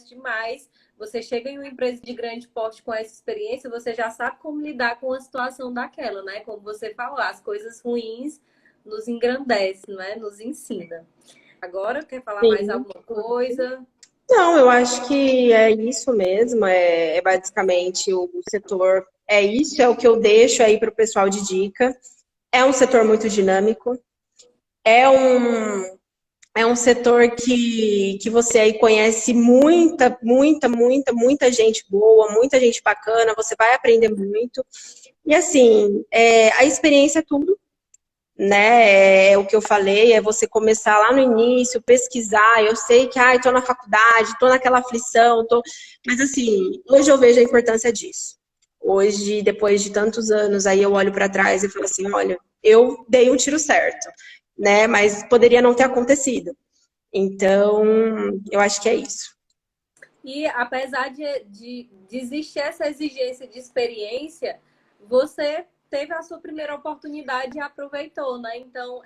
demais. Você chega em uma empresa de grande porte com essa experiência, você já sabe como lidar com a situação daquela, né? Como você falou, as coisas ruins nos engrandece, não é? Nos ensina. Agora, quer falar mais alguma coisa? Não, eu acho que é isso mesmo, basicamente o setor, isso, é o que eu deixo aí para o pessoal de dica. É um setor muito dinâmico, É um setor que você aí conhece muita gente boa, muita gente bacana, você vai aprender muito. E assim, a experiência é tudo, né? É o que eu falei, é você começar lá no início, pesquisar. Eu sei que, estou na faculdade, estou naquela aflição, mas assim, hoje eu vejo a importância disso. Hoje, depois de tantos anos, aí eu olho para trás e falo assim, olha, eu dei um tiro certo, né? Mas poderia não ter acontecido. Então, eu acho que é isso. E apesar de existir essa exigência de experiência, você teve a sua primeira oportunidade e aproveitou, né? Então,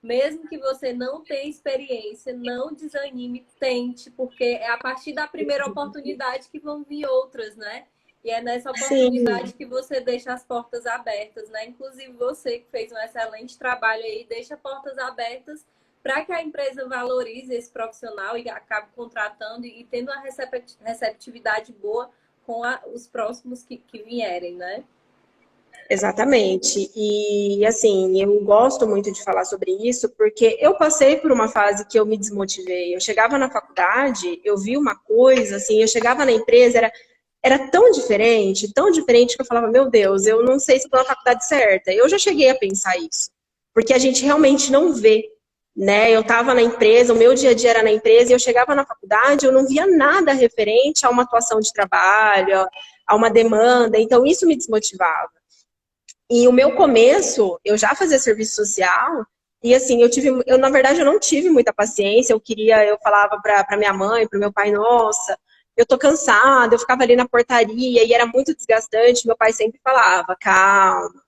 mesmo que você não tenha experiência, não desanime, tente, porque é a partir da primeira oportunidade que vão vir outras, né? E é nessa oportunidade Sim. que você deixa as portas abertas, né? Inclusive você que fez um excelente trabalho aí, deixa portas abertas para que a empresa valorize esse profissional e acabe contratando e tendo uma receptividade boa com os próximos que vierem, né? Exatamente. E assim, eu gosto muito de falar sobre isso porque eu passei por uma fase que eu me desmotivei. Eu chegava na faculdade, eu vi uma coisa, assim, eu chegava na empresa, era tão diferente que eu falava, meu Deus, eu não sei se estou na faculdade certa. Eu já cheguei a pensar isso, porque a gente realmente não vê, né? Eu estava na empresa, o meu dia a dia era na empresa, e eu chegava na faculdade, eu não via nada referente a uma atuação de trabalho, a uma demanda, então isso me desmotivava. E o meu começo, eu já fazia serviço social, e assim, eu na verdade eu não tive muita paciência, eu falava para minha mãe, para meu pai, nossa, eu tô cansada, eu ficava ali na portaria e era muito desgastante, meu pai sempre falava, calma,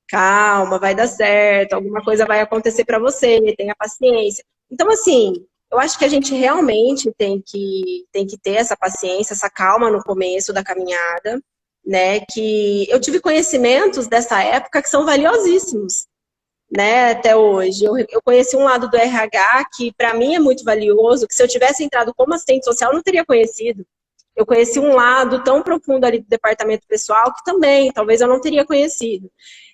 calma, vai dar certo, alguma coisa vai acontecer para você, tenha paciência. Então assim, eu acho que a gente realmente tem que ter essa paciência, essa calma no começo da caminhada, né? Que eu tive conhecimentos dessa época que são valiosíssimos, né? Até hoje. Eu conheci um lado do RH que para mim é muito valioso, que se eu tivesse entrado como assistente social eu não teria conhecido. Eu conheci um lado tão profundo ali do departamento pessoal que também, talvez eu não teria conhecido.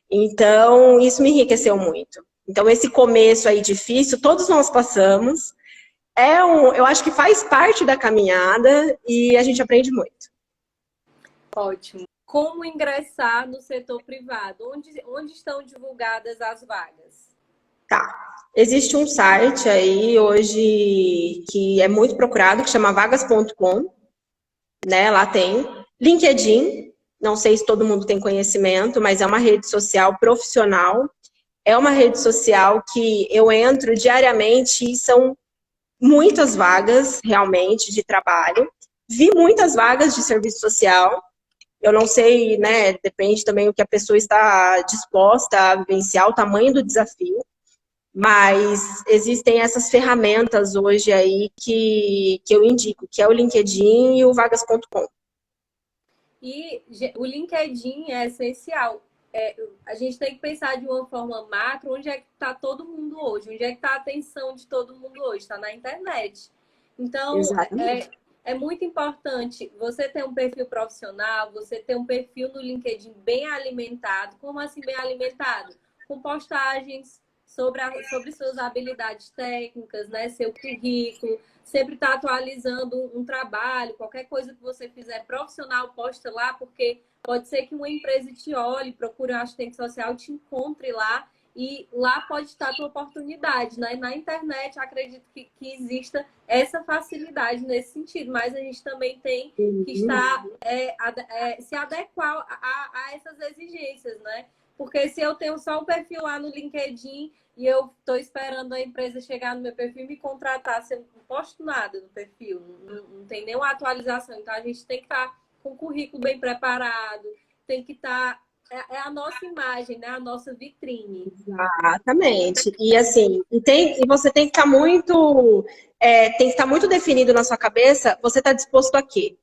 Então, isso me enriqueceu muito. Então, esse começo aí difícil, todos nós passamos. Eu acho que faz parte da caminhada e a gente aprende muito. Ótimo. Como ingressar no setor privado? Onde estão divulgadas as vagas? Tá. Existe um site aí hoje que é muito procurado, que chama vagas.com, né? Lá tem. LinkedIn, não sei se todo mundo tem conhecimento, mas é uma rede social profissional. É uma rede social que eu entro diariamente e são muitas vagas, realmente, de trabalho. Vi muitas vagas de serviço social. Eu não sei, né? Depende também do que a pessoa está disposta a vivenciar, o tamanho do desafio. Mas existem essas ferramentas hoje aí que eu indico, que é o LinkedIn e o vagas.com. E o LinkedIn é essencial. A gente tem que pensar de uma forma macro, onde é que está todo mundo hoje? Onde é que está a atenção de todo mundo hoje? Está na internet. Então, Exatamente. é muito importante você ter um perfil profissional, você ter um perfil no LinkedIn bem alimentado. Como assim bem alimentado? Com postagens sobre suas habilidades técnicas, né? Seu currículo, sempre estar atualizando um trabalho, qualquer coisa que você fizer profissional, posta lá, porque pode ser que uma empresa te olhe, procure um assistente social, te encontre lá e lá pode estar a tua oportunidade, né? Na internet, acredito que exista essa facilidade nesse sentido, mas a gente também tem que estar se adequar a essas exigências, né? Porque se eu tenho só um perfil lá no LinkedIn e eu estou esperando a empresa chegar no meu perfil e me contratar, se eu não posto nada no perfil, não tem nenhuma atualização. Então, a gente tem que estar com o currículo bem preparado, tem que estar... É a nossa imagem, né? A nossa vitrine. Exatamente. E assim, e você tem que estar muito definido na sua cabeça, você está disposto a quê?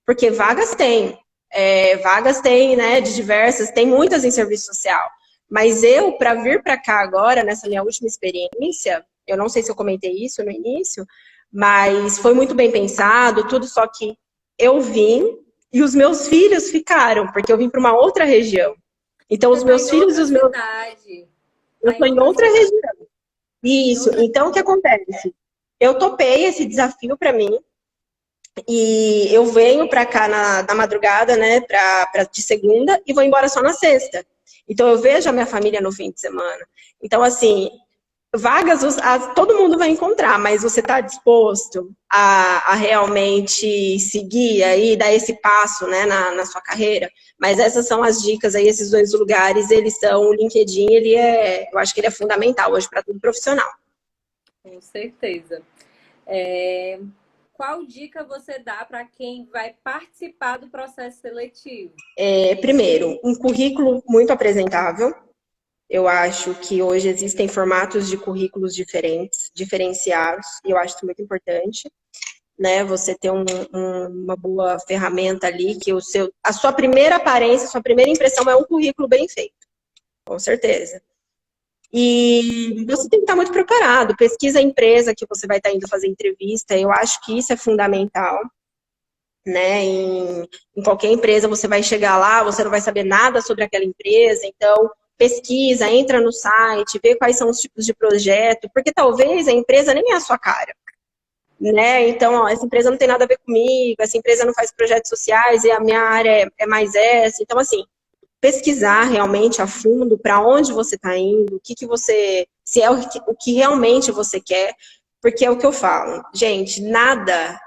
Porque vagas tem, né, de diversas, tem muitas em serviço social. Mas eu, para vir para cá agora, nessa minha última experiência, eu não sei se eu comentei isso no início, mas foi muito bem pensado, tudo, só que eu vim e os meus filhos ficaram, porque eu vim para uma outra região. Então, Você os está meus em filhos e outra os meus... cidade. Eu Está em estou em outra outra cidade. região. Isso. Então, o que acontece? Eu topei esse desafio para mim e eu venho para cá na madrugada, né, de segunda e vou embora só na sexta. Então, eu vejo a minha família no fim de semana. Então, assim, vagas todo mundo vai encontrar, mas você está disposto a realmente seguir aí, dar esse passo, né, na sua carreira? Mas essas são as dicas aí, esses dois lugares, eles são, o LinkedIn, eu acho que ele é fundamental hoje para todo profissional. Com certeza. Qual dica você dá para quem vai participar do processo seletivo? Primeiro, um currículo muito apresentável. Eu acho que hoje existem formatos de currículos diferentes, diferenciados, e eu acho isso muito importante, né? Você ter uma boa ferramenta ali, que a sua primeira aparência, a sua primeira impressão é um currículo bem feito, com certeza. E você tem que estar muito preparado, pesquisa a empresa que você vai estar indo fazer entrevista, eu acho que isso é fundamental, né? Em qualquer empresa você vai chegar lá, você não vai saber nada sobre aquela empresa, então pesquisa, entra no site, vê quais são os tipos de projeto, porque talvez a empresa nem é a sua cara, né? Então, ó, essa empresa não tem nada a ver comigo, essa empresa não faz projetos sociais e a minha área é mais essa. Então, assim, pesquisar realmente a fundo para onde você está indo, o que você, se é o que realmente você quer, porque é o que eu falo, gente, nada,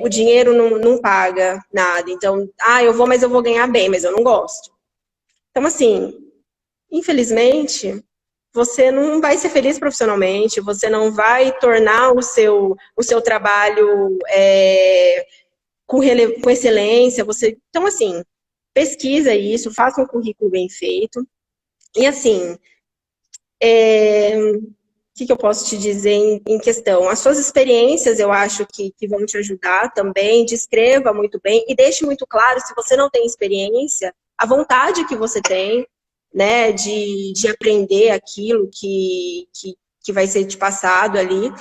o dinheiro não paga nada. Então, eu vou, mas eu vou ganhar bem, mas eu não gosto. Então, assim, infelizmente, você não vai ser feliz profissionalmente, você não vai tornar o seu trabalho com excelência. Então, assim, pesquisa isso, faça um currículo bem feito. E, assim, o que eu posso te dizer em questão? As suas experiências, eu acho que vão te ajudar também. Descreva muito bem e deixe muito claro, se você não tem experiência, a vontade que você tem, né, de aprender aquilo que vai ser te passado ali.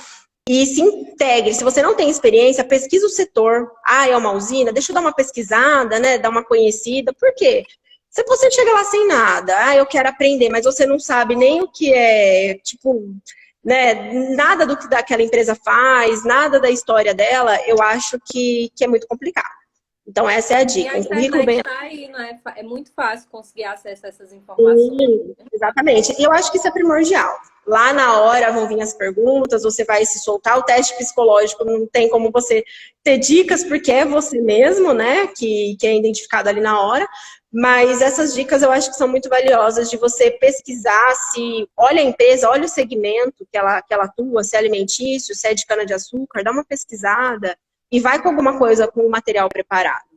E se integre. Se você não tem experiência, pesquisa o setor. É uma usina? Deixa eu dar uma pesquisada, né? Dar uma conhecida. Por quê? Se você chega lá sem nada, eu quero aprender, mas você não sabe nem o que é, tipo, né? Nada do que daquela empresa faz, nada da história dela, eu acho que é muito complicado. Então, essa é a dica. E a Um currículo bem. está aí, não é? É muito fácil conseguir acesso a essas informações. Sim, exatamente. E eu acho que isso é primordial. Lá na hora vão vir as perguntas, você vai se soltar. O teste psicológico não tem como você ter dicas, porque é você mesmo, né, que é identificado ali na hora. Mas essas dicas eu acho que são muito valiosas de você pesquisar se olha a empresa, olha o segmento que ela atua, se é alimentício, se é de cana-de-açúcar, dá uma pesquisada e vai com alguma coisa com o material preparado.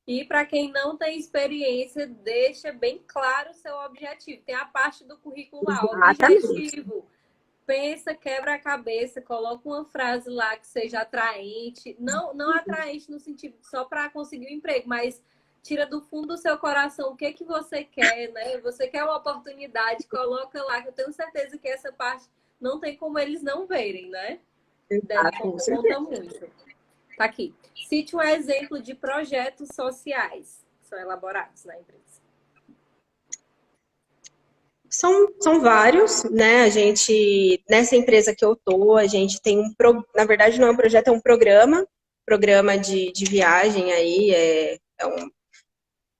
E para quem não tem experiência, deixa bem claro o seu objetivo. Tem a parte do currículo lá, objetivo. Pensa, quebra a cabeça, coloca uma frase lá que seja atraente. Não atraente no sentido só para conseguir um emprego, mas tira do fundo do seu coração o que você quer, né? Você quer uma oportunidade, coloca lá, que eu tenho certeza que essa parte não tem como eles não verem, né? Conta muito. Tá aqui. Cite um exemplo de projetos sociais que são elaborados na empresa. São vários, né? A gente, nessa empresa que eu tô, a gente tem na verdade não é um projeto, é um programa de viagem aí,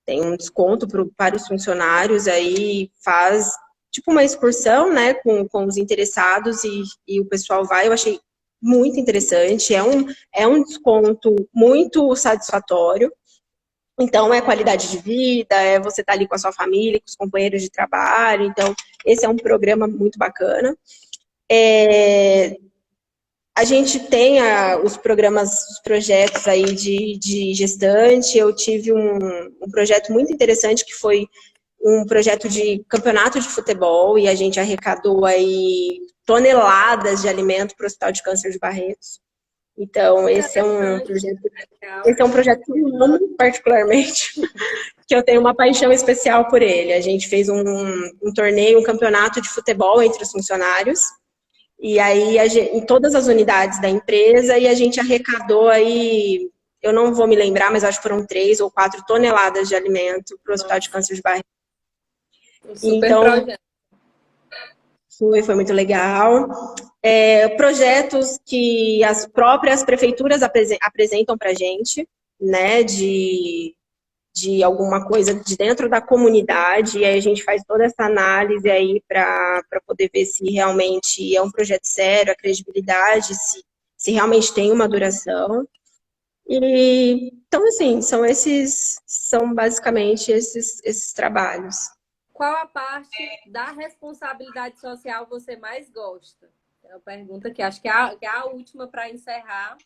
tem um desconto para os funcionários, aí faz tipo uma excursão, né, com os interessados e o pessoal vai. Eu achei muito interessante, é um desconto muito satisfatório. Então, é qualidade de vida, é você estar ali com a sua família, com os companheiros de trabalho. Então, esse é um programa muito bacana. A gente tem os programas, os projetos aí de gestante. Eu tive um projeto muito interessante que foi um projeto de campeonato de futebol e a gente arrecadou aí toneladas de alimento para o Hospital de Câncer de Barretos. Então, esse é um projeto que eu amo particularmente, que eu tenho uma paixão especial por ele. A gente fez um torneio, um campeonato de futebol entre os funcionários, e aí em todas as unidades da empresa, e a gente arrecadou aí, eu não vou me lembrar, mas acho que foram 3 ou 4 toneladas de alimento para o Hospital de Câncer de Barretos. Um super projeto. Foi muito legal. Projetos que as próprias prefeituras apresentam para a gente, né, de alguma coisa de dentro da comunidade, e aí a gente faz toda essa análise aí para poder ver se realmente é um projeto sério, a credibilidade, se realmente tem uma duração. E, então, assim, são basicamente esses trabalhos. Qual a parte da responsabilidade social você mais gosta? É uma pergunta que acho que é a última para encerrar.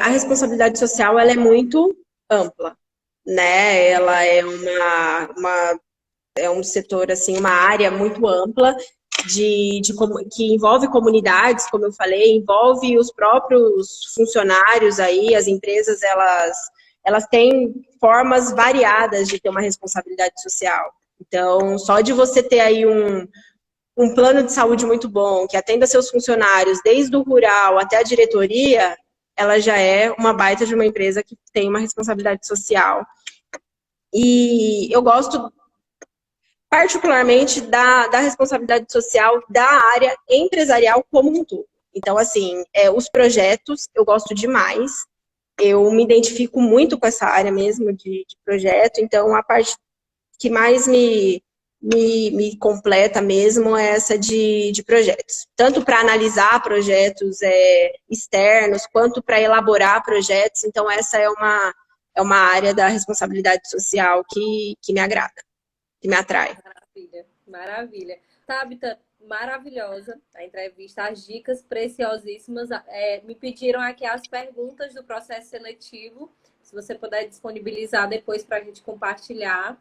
A responsabilidade social, ela é muito ampla, né? Ela é é um setor, assim, uma área muito ampla que envolve comunidades, como eu falei, envolve os próprios funcionários aí, as empresas, elas têm formas variadas de ter uma responsabilidade social. Então, só de você ter aí um plano de saúde muito bom, que atenda seus funcionários, desde o rural até a diretoria, ela já é uma baita de uma empresa que tem uma responsabilidade social. E eu gosto particularmente da responsabilidade social da área empresarial como um todo. Então, assim, os projetos eu gosto demais, eu me identifico muito com essa área mesmo de projeto, então a parte que mais me completa mesmo é essa de projetos. Tanto para analisar projetos externos, quanto para elaborar projetos, então essa é uma área da responsabilidade social que me agrada, que me atrai. Maravilha, maravilha. Tabita, maravilhosa a entrevista, as dicas preciosíssimas. Me pediram aqui as perguntas do processo seletivo, se você puder disponibilizar depois para a gente compartilhar,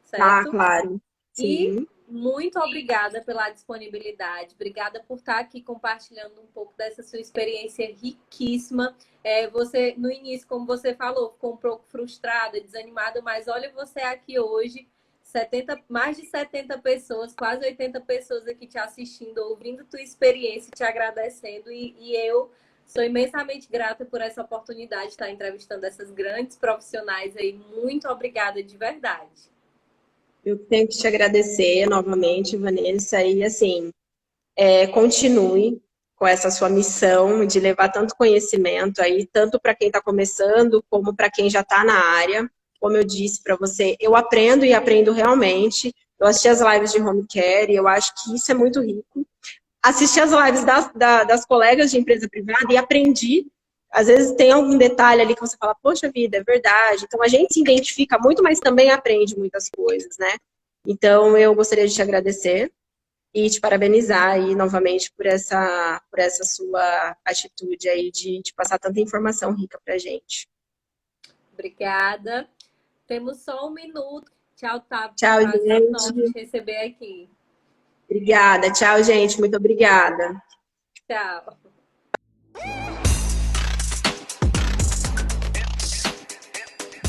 certo? Claro. E Sim. muito obrigada pela disponibilidade, obrigada por estar aqui compartilhando um pouco dessa sua experiência riquíssima. Você, no início, como você falou, ficou um pouco frustrada, desanimada, mas olha você aqui hoje, mais de 70 pessoas, quase 80 pessoas aqui te assistindo, ouvindo tua experiência, te agradecendo, e eu sou imensamente grata por essa oportunidade de estar entrevistando essas grandes profissionais aí. Muito obrigada de verdade. Eu tenho que te agradecer novamente, Vanessa, e assim, continue com essa sua missão de levar tanto conhecimento aí, tanto para quem está começando, como para quem já está na área. Como eu disse para você, eu aprendo e aprendo realmente. Eu assisti as lives de home care e eu acho que isso é muito rico. Assisti as lives das colegas de empresa privada e aprendi. Às vezes tem algum detalhe ali que você fala, poxa vida, é verdade. Então a gente se identifica muito, mas também aprende muitas coisas, né? Então eu gostaria de te agradecer e te parabenizar aí novamente por essa sua atitude aí de passar tanta informação rica pra gente. Obrigada. Temos só um minuto. Tchau, tá? Tchau, Prazer enorme gente. te receber aqui. Obrigada. Tchau, gente. Muito obrigada. Tchau.